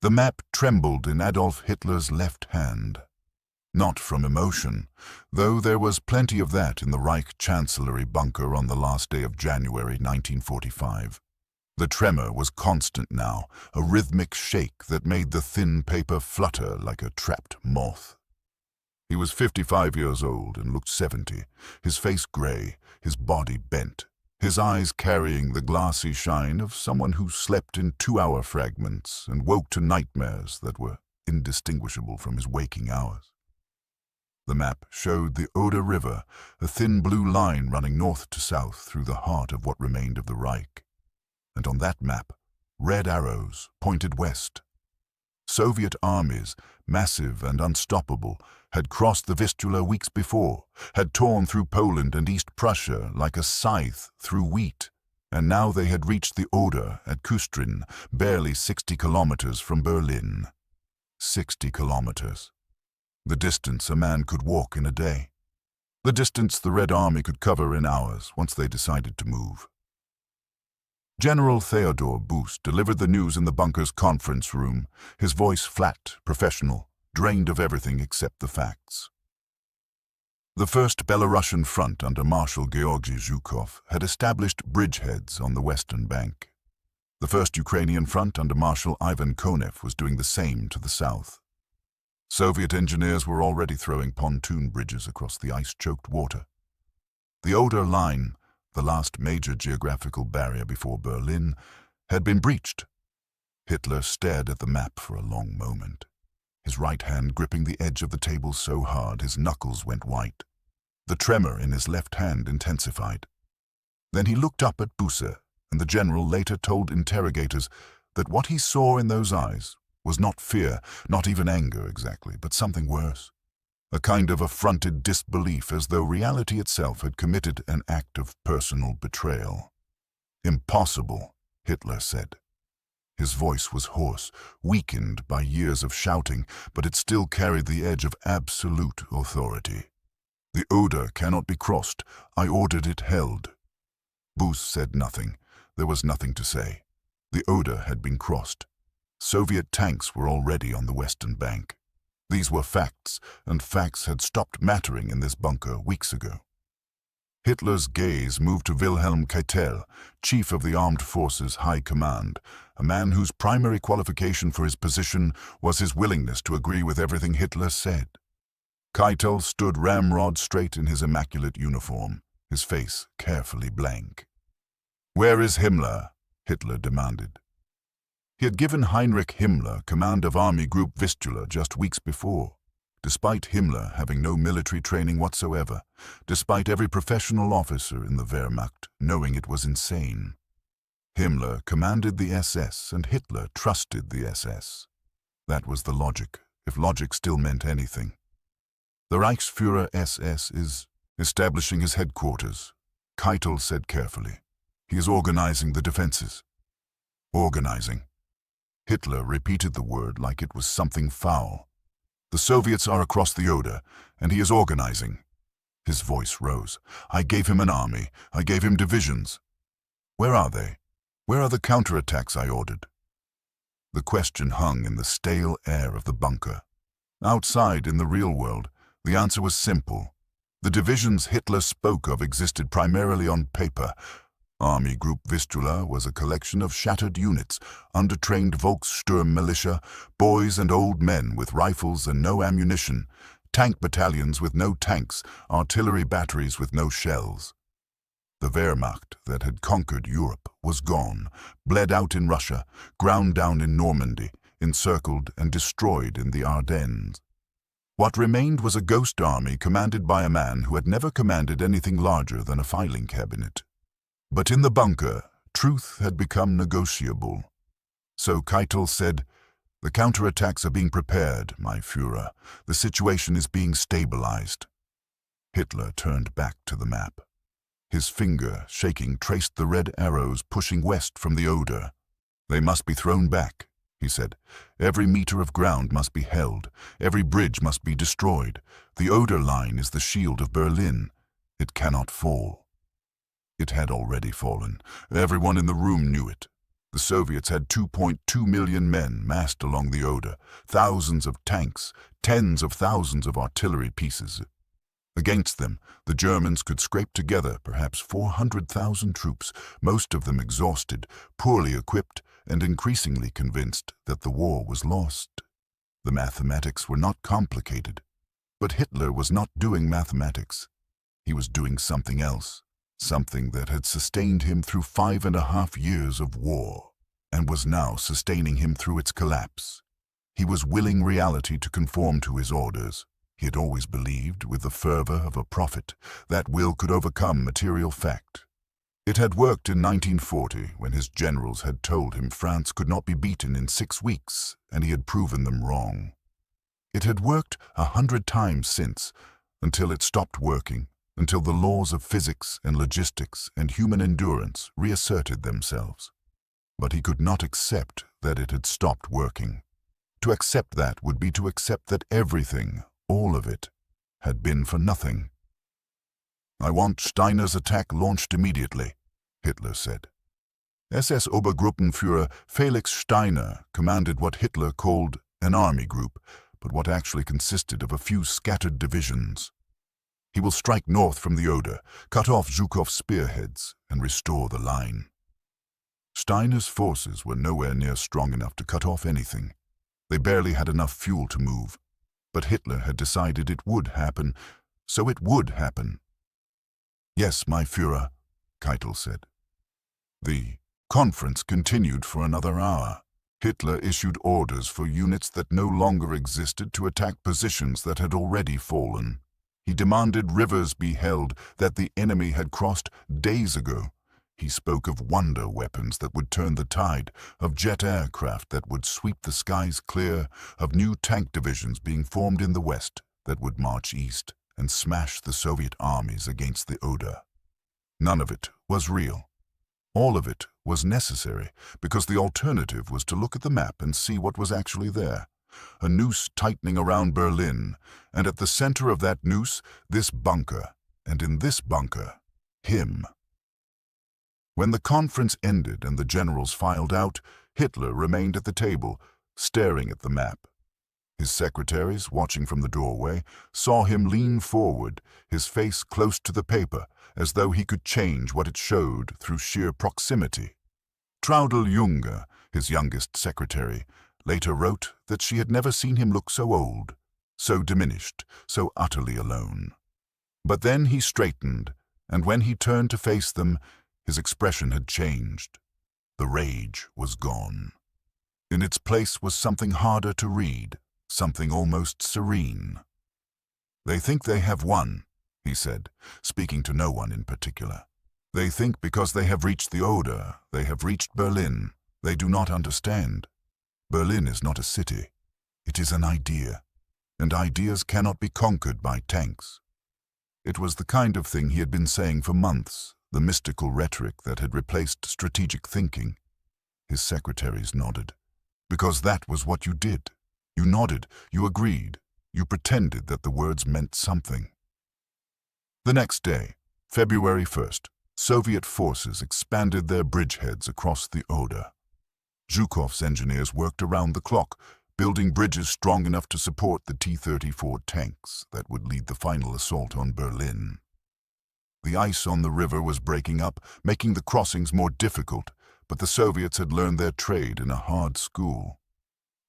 The map trembled in Adolf Hitler's left hand. Not from emotion, though there was plenty of that in the Reich Chancellery bunker on the last day of January 1945. The tremor was constant now, a rhythmic shake that made the thin paper flutter like a trapped moth. He was 55 years old and looked 70, his face gray, his body bent, his eyes carrying the glassy shine of someone who slept in 2-hour fragments and woke to nightmares that were indistinguishable from his waking hours. The map showed the Oder River, a thin blue line running north to south through the heart of what remained of the Reich. And on that map, red arrows pointed west. Soviet armies, massive and unstoppable, had crossed the Vistula weeks before, had torn through Poland and East Prussia like a scythe through wheat, and now they had reached the Oder at Kustrin, barely 60 kilometers from Berlin. 60 kilometers. The distance a man could walk in a day. The distance the Red Army could cover in hours once they decided to move. General Theodor Busse delivered the news in the bunker's conference room, his voice flat, professional, drained of everything except the facts. The First Belarusian Front under Marshal Georgy Zhukov had established bridgeheads on the western bank. The First Ukrainian Front under Marshal Ivan Konev was doing the same to the south. Soviet engineers were already throwing pontoon bridges across the ice-choked water. The Oder Line, the last major geographical barrier before Berlin, had been breached. Hitler stared at the map for a long moment, his right hand gripping the edge of the table so hard his knuckles went white. The tremor in his left hand intensified. Then he looked up at Busse, and the general later told interrogators that what he saw in those eyes was not fear, not even anger exactly, but something worse. A kind of affronted disbelief, as though reality itself had committed an act of personal betrayal. "Impossible," Hitler said. His voice was hoarse, weakened by years of shouting, but it still carried the edge of absolute authority. "The Oder cannot be crossed. I ordered it held." Busse said nothing. There was nothing to say. The Oder had been crossed. Soviet tanks were already on the western bank. These were facts, and facts had stopped mattering in this bunker weeks ago. Hitler's gaze moved to Wilhelm Keitel, chief of the Armed Forces High Command, a man whose primary qualification for his position was his willingness to agree with everything Hitler said. Keitel stood ramrod straight in his immaculate uniform, his face carefully blank. "Where is Himmler?" Hitler demanded. He had given Heinrich Himmler command of Army Group Vistula just weeks before, despite Himmler having no military training whatsoever, despite every professional officer in the Wehrmacht knowing it was insane. Himmler commanded the SS and Hitler trusted the SS. That was the logic, if logic still meant anything. "The Reichsführer SS is establishing his headquarters," Keitel said carefully. "He is organizing the defenses." Organizing. Hitler repeated the word like it was something foul. "The Soviets are across the Oder, and he is organizing." His voice rose. "I gave him an army. I gave him divisions." "Where are they? Where are the counterattacks I ordered?" The question hung in the stale air of the bunker. Outside, in the real world, the answer was simple. The divisions Hitler spoke of existed primarily on paper. Army Group Vistula was a collection of shattered units, undertrained Volkssturm militia, boys and old men with rifles and no ammunition, tank battalions with no tanks, artillery batteries with no shells. The Wehrmacht that had conquered Europe was gone, bled out in Russia, ground down in Normandy, encircled and destroyed in the Ardennes. What remained was a ghost army commanded by a man who had never commanded anything larger than a filing cabinet. But in the bunker, truth had become negotiable. So Keitel said, "The counterattacks are being prepared, my Führer. The situation is being stabilized." Hitler turned back to the map. His finger, shaking, traced the red arrows pushing west from the Oder. "They must be thrown back," he said. "Every meter of ground must be held. Every bridge must be destroyed. The Oder line is the shield of Berlin. It cannot fall." It had already fallen. Everyone in the room knew it. The Soviets had 2.2 million men massed along the Oder, thousands of tanks, tens of thousands of artillery pieces. Against them, the Germans could scrape together perhaps 400,000 troops, most of them exhausted, poorly equipped, and increasingly convinced that the war was lost. The mathematics were not complicated. But Hitler was not doing mathematics. He was doing something else, something that had sustained him through 5.5 years of war, and was now sustaining him through its collapse. He was willing reality to conform to his orders. He had always believed, with the fervor of a prophet, that will could overcome material fact. It had worked in 1940, when his generals had told him France could not be beaten in 6 weeks, and he had proven them wrong. It had worked 100 times since, until it stopped working, until the laws of physics and logistics and human endurance reasserted themselves. But he could not accept that it had stopped working. To accept that would be to accept that everything, all of it, had been for nothing. "I want Steiner's attack launched immediately," Hitler said. SS Obergruppenführer Felix Steiner commanded what Hitler called an army group, but what actually consisted of a few scattered divisions. He will strike north from the Oder, cut off Zhukov's spearheads, and restore the line. Steiner's forces were nowhere near strong enough to cut off anything. They barely had enough fuel to move. But Hitler had decided it would happen, so it would happen. "Yes, my Führer," Keitel said. The conference continued for another hour. Hitler issued orders for units that no longer existed to attack positions that had already fallen. He demanded rivers be held that the enemy had crossed days ago. He spoke of wonder weapons that would turn the tide, of jet aircraft that would sweep the skies clear, of new tank divisions being formed in the west that would march east and smash the Soviet armies against the Oder. None of it was real. All of it was necessary, because the alternative was to look at the map and see what was actually there. A noose tightening around Berlin, and at the center of that noose, this bunker, and in this bunker, him. When the conference ended and the generals filed out, Hitler remained at the table, staring at the map. His secretaries, watching from the doorway, saw him lean forward, his face close to the paper, as though he could change what it showed through sheer proximity. Traudl Junge, his youngest secretary, later wrote that she had never seen him look so old, so diminished, so utterly alone. But then he straightened, and when he turned to face them, his expression had changed. The rage was gone. In its place was something harder to read, something almost serene. "They think they have won," he said, speaking to no one in particular. "They think because they have reached the Oder, they have reached Berlin. They do not understand. Berlin is not a city. It is an idea, and ideas cannot be conquered by tanks." It was the kind of thing he had been saying for months, the mystical rhetoric that had replaced strategic thinking. His secretaries nodded. Because that was what you did. You nodded, you agreed, you pretended that the words meant something. The next day, February 1st, Soviet forces expanded their bridgeheads across the Oder. Zhukov's engineers worked around the clock, building bridges strong enough to support the T-34 tanks that would lead the final assault on Berlin. The ice on the river was breaking up, making the crossings more difficult, but the Soviets had learned their trade in a hard school.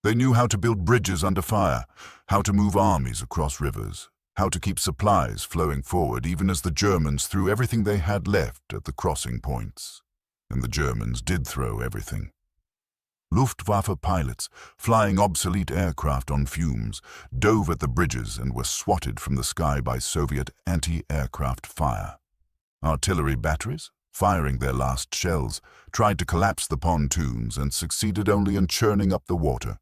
They knew how to build bridges under fire, how to move armies across rivers, how to keep supplies flowing forward even as the Germans threw everything they had left at the crossing points. And the Germans did throw everything. Luftwaffe pilots, flying obsolete aircraft on fumes, dove at the bridges and were swatted from the sky by Soviet anti-aircraft fire. Artillery batteries, firing their last shells, tried to collapse the pontoons and succeeded only in churning up the water.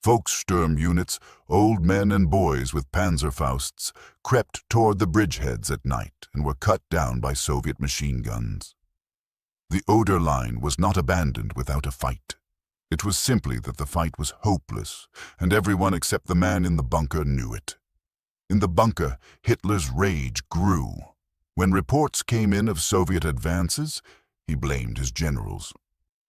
Volkssturm units, old men and boys with Panzerfausts, crept toward the bridgeheads at night and were cut down by Soviet machine guns. The Oder line was not abandoned without a fight. It was simply that the fight was hopeless, and everyone except the man in the bunker knew it. In the bunker, Hitler's rage grew. When reports came in of Soviet advances, he blamed his generals.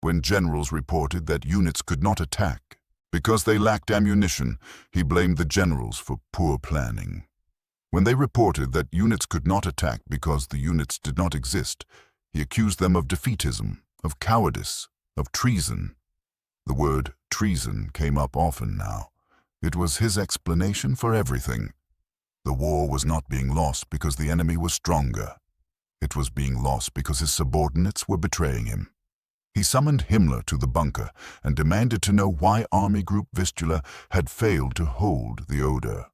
When generals reported that units could not attack because they lacked ammunition, he blamed the generals for poor planning. When they reported that units could not attack because the units did not exist, he accused them of defeatism, of cowardice, of treason. The word treason came up often now. It was his explanation for everything. The war was not being lost because the enemy was stronger. It was being lost because his subordinates were betraying him. He summoned Himmler to the bunker and demanded to know why Army Group Vistula had failed to hold the Oder.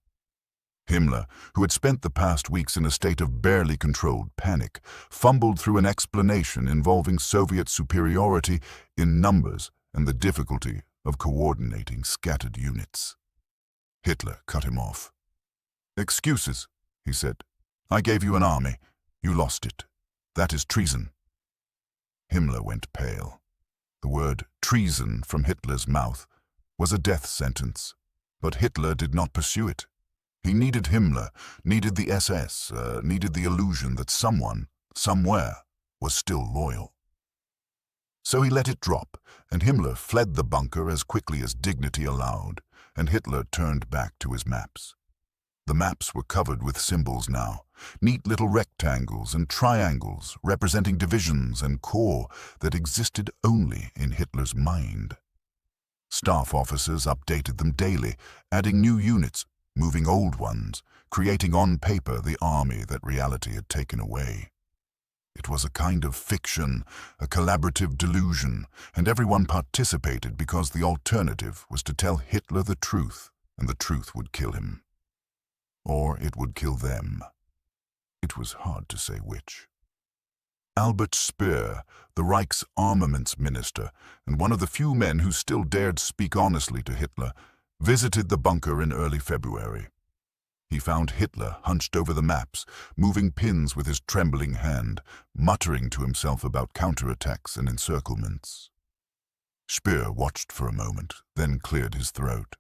Himmler, who had spent the past weeks in a state of barely controlled panic, fumbled through an explanation involving Soviet superiority in numbers and the difficulty of coordinating scattered units. Hitler cut him off. "Excuses," he said. "I gave you an army. You lost it. That is treason." Himmler went pale. The word treason from Hitler's mouth was a death sentence, but Hitler did not pursue it. He needed Himmler, needed the SS, needed the illusion that someone, somewhere, was still loyal. So he let it drop, and Himmler fled the bunker as quickly as dignity allowed, and Hitler turned back to his maps. The maps were covered with symbols now, neat little rectangles and triangles representing divisions and corps that existed only in Hitler's mind. Staff officers updated them daily, adding new units, moving old ones, creating on paper the army that reality had taken away. It was a kind of fiction, a collaborative delusion, and everyone participated because the alternative was to tell Hitler the truth, and the truth would kill him. Or it would kill them. It was hard to say which. Albert Speer, the Reich's armaments minister, and one of the few men who still dared speak honestly to Hitler, visited the bunker in early February. He found Hitler hunched over the maps, moving pins with his trembling hand, muttering to himself about counterattacks and encirclements. Speer watched for a moment, then cleared his throat.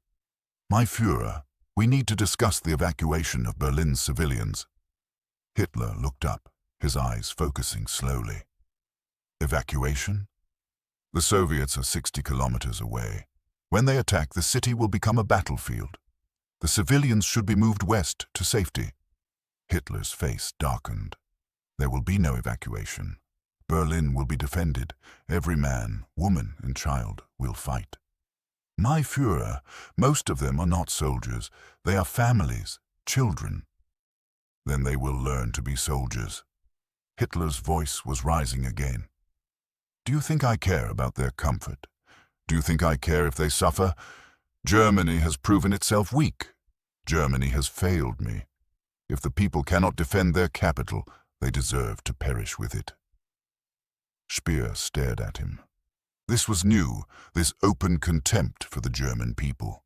"My Führer, we need to discuss the evacuation of Berlin's civilians." Hitler looked up, his eyes focusing slowly. "Evacuation? The Soviets are 60 kilometers away. When they attack, the city will become a battlefield. The civilians should be moved west to safety." Hitler's face darkened. "There will be no evacuation. Berlin will be defended. Every man, woman, and child will fight." "My Führer, most of them are not soldiers. They are families, children." "Then they will learn to be soldiers." Hitler's voice was rising again. "Do you think I care about their comfort? Do you think I care if they suffer? Germany has proven itself weak. Germany has failed me. If the people cannot defend their capital, they deserve to perish with it." Speer stared at him. This was new, this open contempt for the German people.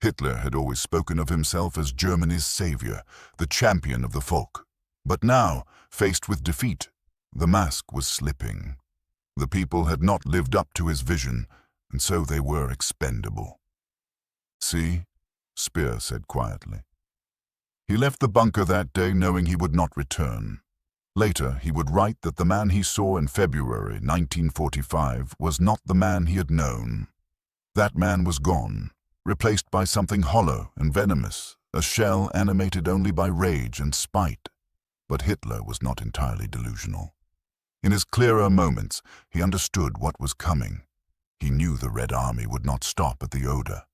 Hitler had always spoken of himself as Germany's savior, the champion of the folk. But now, faced with defeat, the mask was slipping. The people had not lived up to his vision, and so they were expendable. "See," Speer said quietly. He left the bunker that day knowing he would not return. Later, he would write that the man he saw in February 1945 was not the man he had known. That man was gone, replaced by something hollow and venomous, a shell animated only by rage and spite. But Hitler was not entirely delusional. In his clearer moments, he understood what was coming. He knew the Red Army would not stop at the Oder.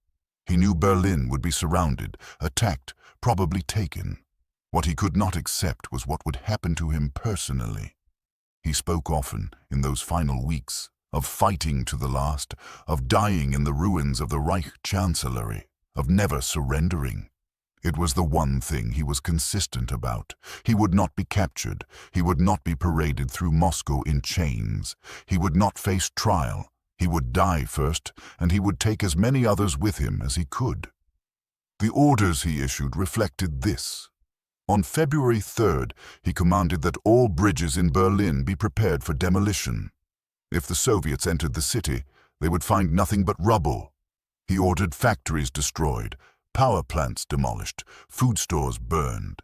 He knew Berlin would be surrounded, attacked, probably taken. What he could not accept was what would happen to him personally. He spoke often, in those final weeks, of fighting to the last, of dying in the ruins of the Reich Chancellery, of never surrendering. It was the one thing he was consistent about. He would not be captured. He would not be paraded through Moscow in chains. He would not face trial. He would die first, and he would take as many others with him as he could. The orders he issued reflected this. On February 3rd, he commanded that all bridges in Berlin be prepared for demolition. If the Soviets entered the city, they would find nothing but rubble. He ordered factories destroyed, power plants demolished, food stores burned.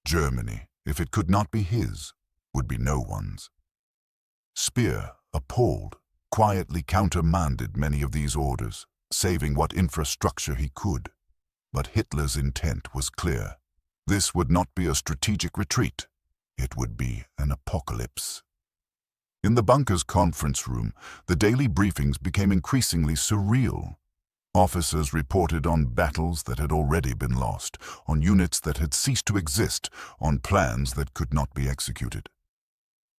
Germany, if it could not be his, would be no one's. Speer, appalled, quietly countermanded many of these orders, saving what infrastructure he could. But Hitler's intent was clear. This would not be a strategic retreat. It would be an apocalypse. In the bunker's conference room, the daily briefings became increasingly surreal. Officers reported on battles that had already been lost, on units that had ceased to exist, on plans that could not be executed.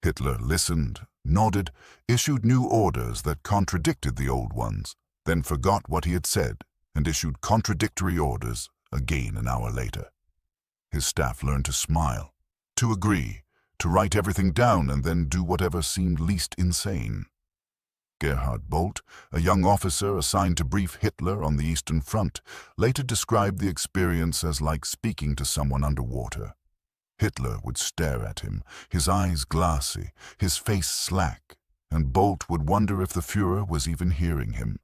Hitler listened, nodded, issued new orders that contradicted the old ones, then forgot what he had said and issued contradictory orders again an hour later. His staff learned to smile, to agree, to write everything down and then do whatever seemed least insane. Gerhard Bolt, a young officer assigned to brief Hitler on the Eastern Front, later described the experience as like speaking to someone underwater. Hitler would stare at him, his eyes glassy, his face slack, and Bolt would wonder if the Führer was even hearing him.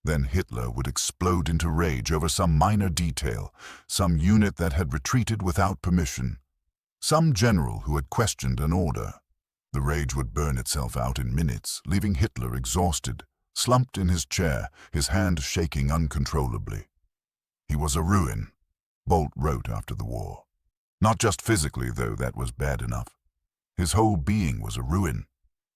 Then Hitler would explode into rage over some minor detail, some unit that had retreated without permission, some general who had questioned an order. The rage would burn itself out in minutes, leaving Hitler exhausted, slumped in his chair, his hand shaking uncontrollably. He was a ruin, Bolt wrote after the war. Not just physically, though that was bad enough. His whole being was a ruin.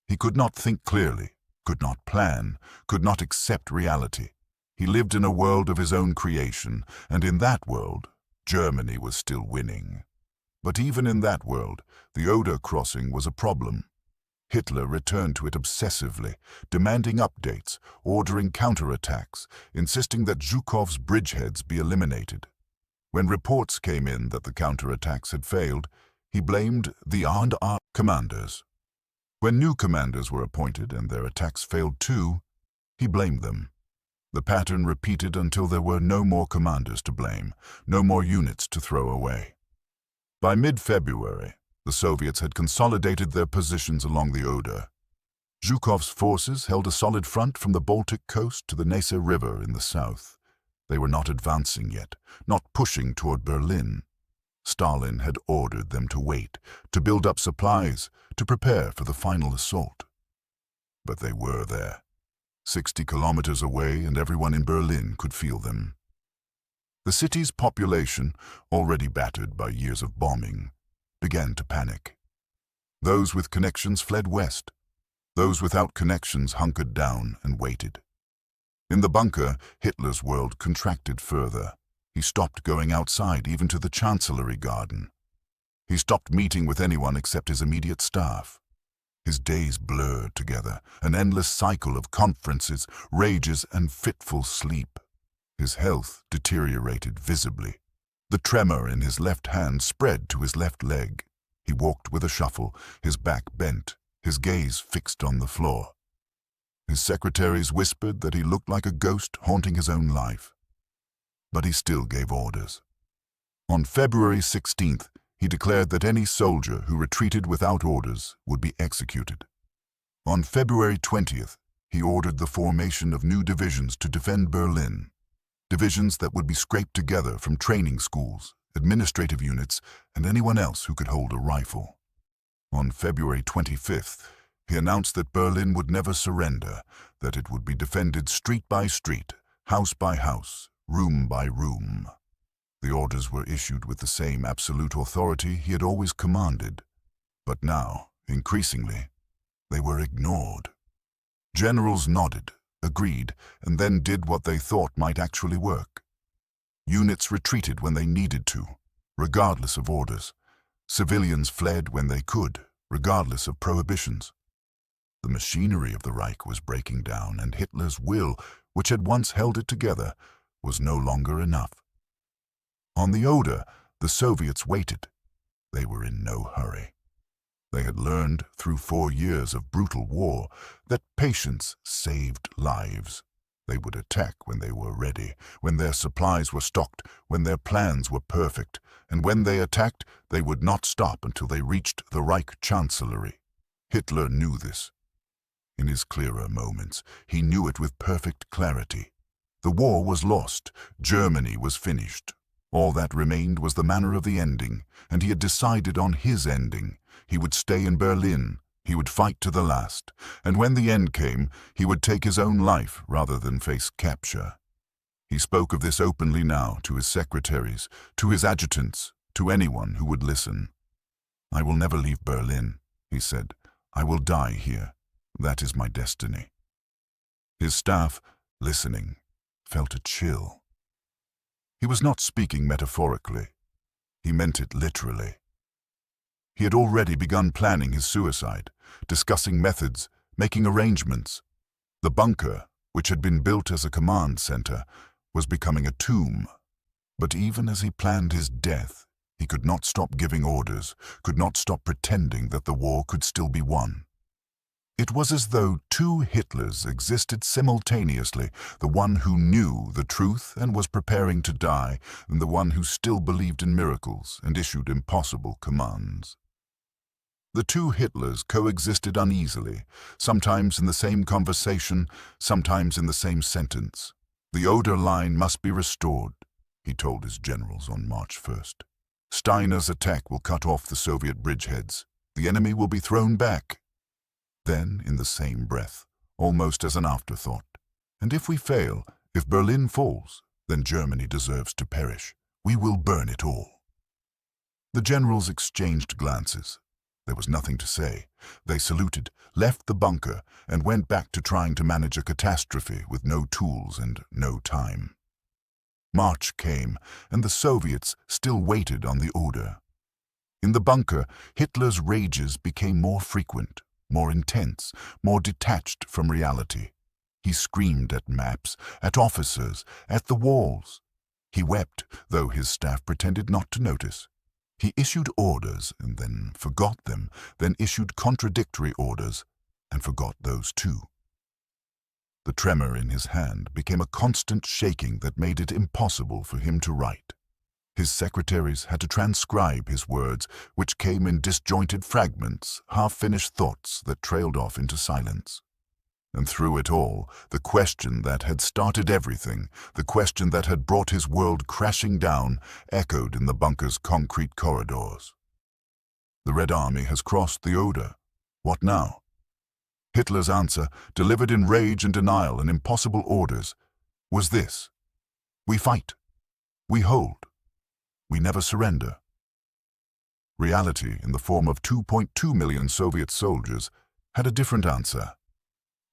He could not think clearly, could not plan, could not accept reality. He lived in a world of his own creation, and in that world, Germany was still winning. But even in that world, the Oder crossing was a problem. Hitler returned to it obsessively, demanding updates, ordering counterattacks, insisting that Zhukov's bridgeheads be eliminated. When reports came in that the counterattacks had failed, he blamed the R&R commanders. When new commanders were appointed and their attacks failed too, he blamed them. The pattern repeated until there were no more commanders to blame, no more units to throw away. By mid-February, the Soviets had consolidated their positions along the Oder. Zhukov's forces held a solid front from the Baltic coast to the Oder River in the south. They were not advancing yet, not pushing toward Berlin. Stalin had ordered them to wait, to build up supplies, to prepare for the final assault. But they were there, 60 kilometers away, and everyone in Berlin could feel them. The city's population, already battered by years of bombing, began to panic. Those with connections fled west. Those without connections hunkered down and waited. In the bunker, Hitler's world contracted further. He stopped going outside, even to the Chancellery garden. He stopped meeting with anyone except his immediate staff. His days blurred together, an endless cycle of conferences, rages, and fitful sleep. His health deteriorated visibly. The tremor in his left hand spread to his left leg. He walked with a shuffle, his back bent, his gaze fixed on the floor. His secretaries whispered that he looked like a ghost haunting his own life. But he still gave orders. On February 16th, he declared that any soldier who retreated without orders would be executed. On February 20th, he ordered the formation of new divisions to defend Berlin. Divisions that would be scraped together from training schools, administrative units, and anyone else who could hold a rifle. On February 25th, he announced that Berlin would never surrender, that it would be defended street by street, house by house, room by room. The orders were issued with the same absolute authority he had always commanded, but now, increasingly, they were ignored. Generals nodded, agreed, and then did what they thought might actually work. Units retreated when they needed to, regardless of orders. Civilians fled when they could, regardless of prohibitions. The machinery of the Reich was breaking down, and Hitler's will, which had once held it together, was no longer enough. On the Oder, the Soviets waited. They were in no hurry. They had learned, through 4 years of brutal war, that patience saved lives. They would attack when they were ready, when their supplies were stocked, when their plans were perfect, and when they attacked, they would not stop until they reached the Reich Chancellery. Hitler knew this. In his clearer moments, he knew it with perfect clarity. The war was lost. Germany was finished. All that remained was the manner of the ending, and he had decided on his ending. He would stay in Berlin, He would fight to the last, and when the end came, he would take his own life rather than face capture. He spoke of this openly now to his secretaries, to his adjutants, to anyone who would listen. "I will never leave Berlin," he said. "I will die here. That is my destiny." His staff, listening, felt a chill. He was not speaking metaphorically. He meant it literally. He had already begun planning his suicide, discussing methods, making arrangements. The bunker, which had been built as a command center, was becoming a tomb. But even as he planned his death, he could not stop giving orders, could not stop pretending that the war could still be won. It was as though two Hitlers existed simultaneously, the one who knew the truth and was preparing to die, and the one who still believed in miracles and issued impossible commands. The two Hitlers coexisted uneasily, sometimes in the same conversation, sometimes in the same sentence. "The Oder line must be restored," he told his generals on March 1st. "Steiner's attack will cut off the Soviet bridgeheads. The enemy will be thrown back." Then, in the same breath, almost as an afterthought, "And if we fail, if Berlin falls, then Germany deserves to perish. We will burn it all." The generals exchanged glances. There was nothing to say. They saluted, left the bunker, and went back to trying to manage a catastrophe with no tools and no time. March came, and the Soviets still waited on the Oder. In the bunker, Hitler's rages became more frequent, more intense, more detached from reality. He screamed at maps, at officers, at the walls. He wept, though his staff pretended not to notice. He issued orders and then forgot them, then issued contradictory orders and forgot those too. The tremor in his hand became a constant shaking that made it impossible for him to write. His secretaries had to transcribe his words, which came in disjointed fragments, half-finished thoughts that trailed off into silence. And through it all, the question that had started everything, the question that had brought his world crashing down, echoed in the bunker's concrete corridors. "The Red Army has crossed the Oder. What now?" Hitler's answer, delivered in rage and denial and impossible orders, was this: "We fight. We hold. We never surrender." Reality, in the form of 2.2 million Soviet soldiers, had a different answer.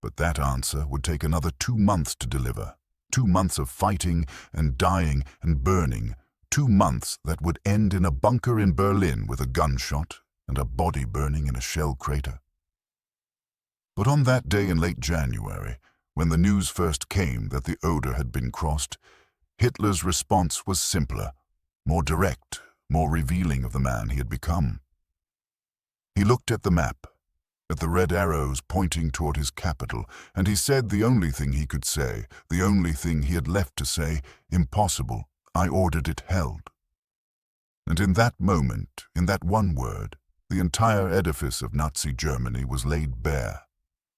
But that answer would take another 2 months to deliver. 2 months of fighting and dying and burning. 2 months that would end in a bunker in Berlin with a gunshot and a body burning in a shell crater. But on that day in late January, when the news first came that the Oder had been crossed, Hitler's response was simpler, more direct, more revealing of the man he had become. He looked at the map, at the red arrows pointing toward his capital, and he said the only thing he could say, the only thing he had left to say: "Impossible. I ordered it held." And in that moment, in that one word, the entire edifice of Nazi Germany was laid bare.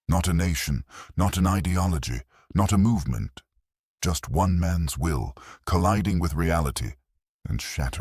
Not a nation, not an ideology, not a movement. Just one man's will, colliding with reality and shattering.